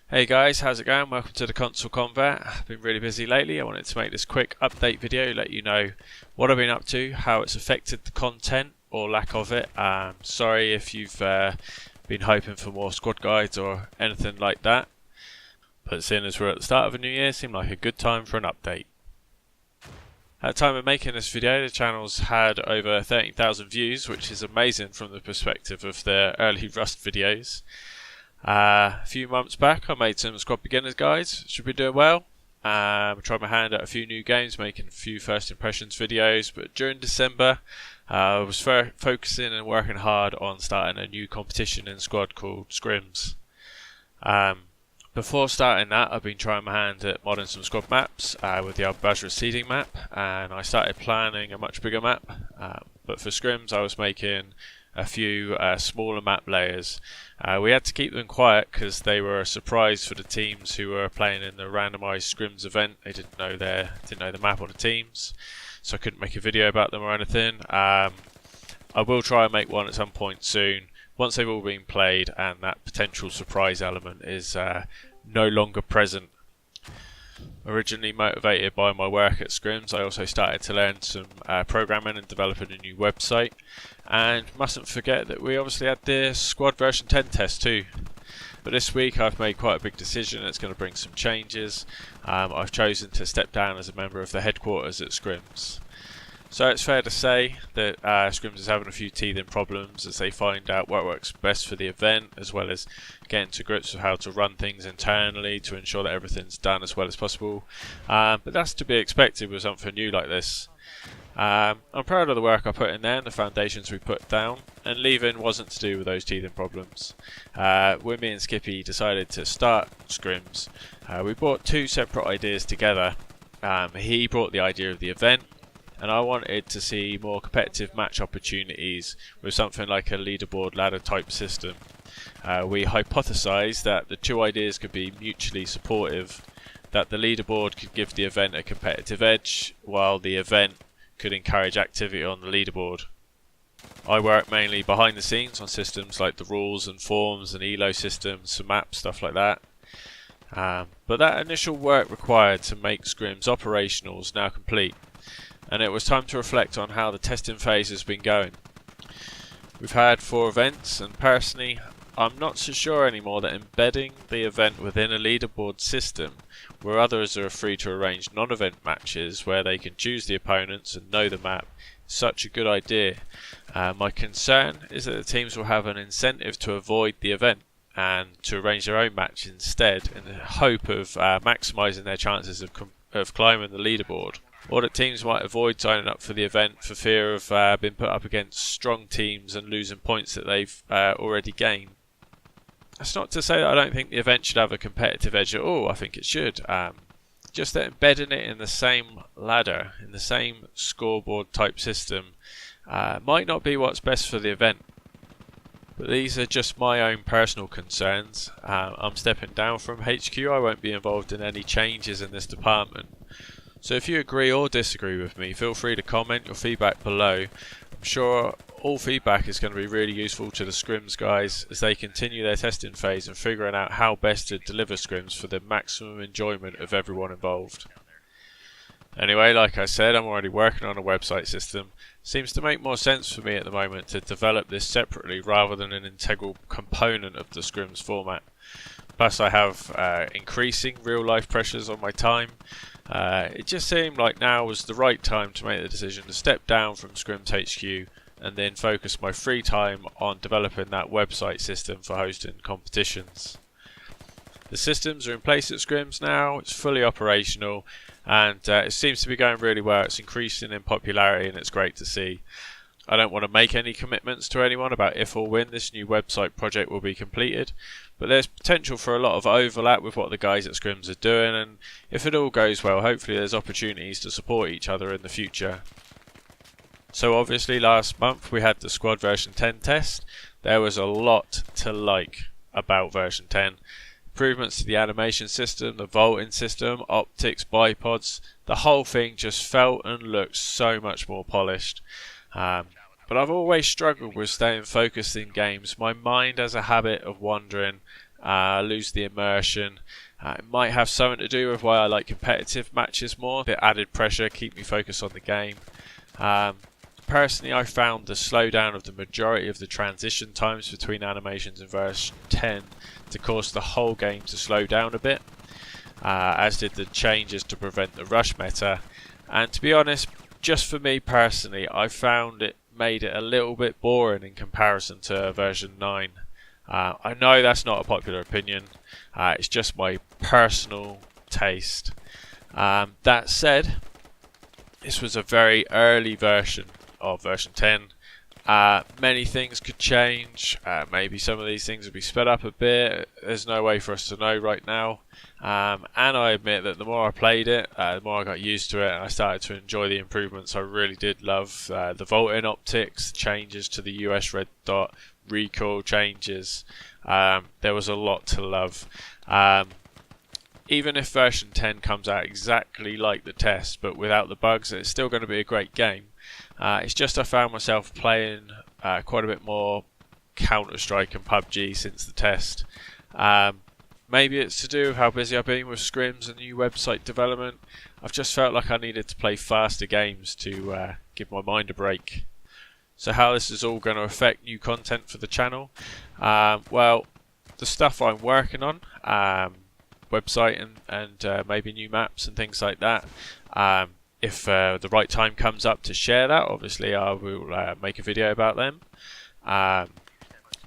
Hey guys, how's it going? Welcome to the Console Convert. I've been really busy lately. I wanted to make this quick update video, let you know what I've been up to, how it's affected the content or lack of it. Sorry if you've been hoping for more squad guides or anything like that, but seeing as we're at the start of a new year, seemed like a good time for an update. At the time of making this video, the channel's had over 13,000 views, which is amazing from the perspective of the early Rust videos. A few months back I made some squad beginners guides, should be doing well. I tried my hand at a few new games, making a few first impressions videos, but during December I was focusing and working hard on starting a new competition in squad called SkrimZ. Before starting that, I've been trying my hand at modding some squad maps with the Al seeding map, and I started planning a much bigger map, but for SkrimZ I was making a few smaller map layers. We had to keep them quiet because they were a surprise for the teams who were playing in the randomised SkrimZ event. They didn't know the map or the teams, so I couldn't make a video about them or anything. I will try and make one at some point soon, once they've all been played and that potential surprise element is no longer present. Originally motivated by my work at SkrimZ, I also started to learn some programming and developing a new website. And mustn't forget that we obviously had the squad version 10 test too. But this week I've made quite a big decision. It's going to bring some changes. I've chosen to step down as a member of the headquarters at SkrimZ. So it's fair to say that SkrimZ is having a few teething problems as they find out what works best for the event, as well as getting to grips with how to run things internally to ensure that everything's done as well as possible. But that's to be expected with something new like this. I'm proud of the work I put in there and the foundations we put down, and leaving wasn't to do with those teething problems. When me and Skippy decided to start SkrimZ, we brought two separate ideas together. He brought the idea of the event, and I wanted to see more competitive match opportunities with something like a leaderboard ladder type system. We hypothesised that the two ideas could be mutually supportive, that the leaderboard could give the event a competitive edge, while the event could encourage activity on the leaderboard. I work mainly behind the scenes on systems like the rules and forms and elo systems, some maps, stuff like that. But that initial work required to make SkrimZ operational is now complete, and it was time to reflect on how the testing phase has been going. We've had 4 events, and personally I'm not so sure anymore that embedding the event within a leaderboard system where others are free to arrange non-event matches where they can choose the opponents and know the map is such a good idea. My concern is that the teams will have an incentive to avoid the event and to arrange their own match instead, in the hope of maximising their chances of climbing the leaderboard, or that teams might avoid signing up for the event for fear of being put up against strong teams and losing points that they've already gained. That's not to say that I don't think the event should have a competitive edge at all. I think it should. Just that embedding it in the same ladder, in the same scoreboard type system, might not be what's best for the event. But these are just my own personal concerns. I'm stepping down from HQ. I won't be involved in any changes in this department. So if you agree or disagree with me, feel free to comment your feedback below. I'm sure all feedback is going to be really useful to the SkrimZ guys as they continue their testing phase and figuring out how best to deliver SkrimZ for the maximum enjoyment of everyone involved. Anyway, like I said, I'm already working on a website system. Seems to make more sense for me at the moment to develop this separately rather than an integral component of the SkrimZ format. Plus I have increasing real life pressures on my time. It just seemed like now was the right time to make the decision to step down from SkrimZ HQ and then focus my free time on developing that website system for hosting competitions. The systems are in place at SkrimZ now, it's fully operational, and it seems to be going really well. It's increasing in popularity and it's great to see. I don't want to make any commitments to anyone about if or when this new website project will be completed, but there's potential for a lot of overlap with what the guys at SkrimZ are doing, and if it all goes well, hopefully there's opportunities to support each other in the future. So obviously last month we had the squad version 10 test. There was a lot to like about version 10. Improvements to the animation system, the vaulting system, optics, bipods, the whole thing just felt and looked so much more polished. But I've always struggled with staying focused in games. My mind has a habit of wandering, lose the immersion. It might have something to do with why I like competitive matches more. A bit added pressure, keep me focused on the game. Personally, I found the slowdown of the majority of the transition times between animations in version 10 to cause the whole game to slow down a bit, as did the changes to prevent the rush meta. And to be honest, just for me personally, I found it made it a little bit boring in comparison to version 9. I know that's not a popular opinion, it's just my personal taste. That said, this was a very early version of version 10. Many things could change, maybe some of these things would be sped up a bit. There's no way for us to know right now, and I admit that the more I played it, the more I got used to it, and I started to enjoy the improvements. I really did love the vaulting optics, changes to the US red dot, recoil changes. There was a lot to love. Even if version 10 comes out exactly like the test but without the bugs, it's still going to be a great game. It's just I found myself playing quite a bit more Counter-Strike and PUBG since the test. Maybe it's to do with how busy I've been with SkrimZ and new website development. I've just felt like I needed to play faster games to give my mind a break. So how this is all going to affect new content for the channel? Well, the stuff I'm working on, website and maybe new maps and things like that. If the right time comes up to share that, obviously I will make a video about them.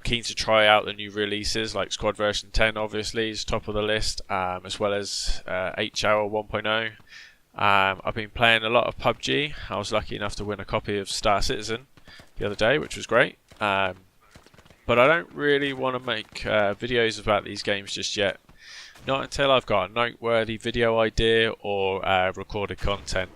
Keen to try out the new releases, like Squad version 10 obviously is top of the list, as well as H-Hour 1.0. I've been playing a lot of PUBG. I was lucky enough to win a copy of Star Citizen the other day, which was great. But I don't really want to make videos about these games just yet. Not until I've got a noteworthy video idea or recorded content.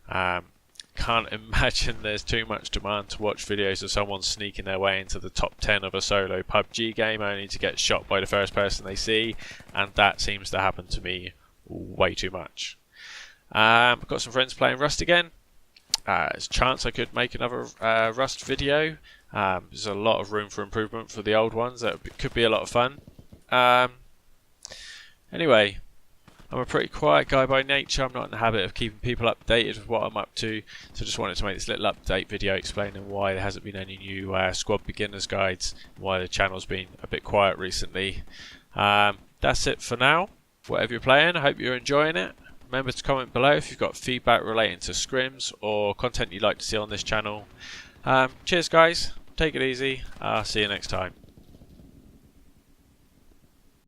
Can't imagine there's too much demand to watch videos of someone sneaking their way into the top 10 of a solo PUBG game only to get shot by the first person they see, and that seems to happen to me way too much. I've got some friends playing Rust again. There's a chance I could make another Rust video. There's a lot of room for improvement for the old ones. That could be a lot of fun. Anyway, I'm a pretty quiet guy by nature. I'm not in the habit of keeping people updated with what I'm up to, so just wanted to make this little update video explaining why there hasn't been any new squad beginners guides, and why the channel's been a bit quiet recently. That's it for now. Whatever you're playing, I hope you're enjoying it. Remember to comment below if you've got feedback relating to SkrimZ or content you'd like to see on this channel. Cheers guys, take it easy, I'll see you next time.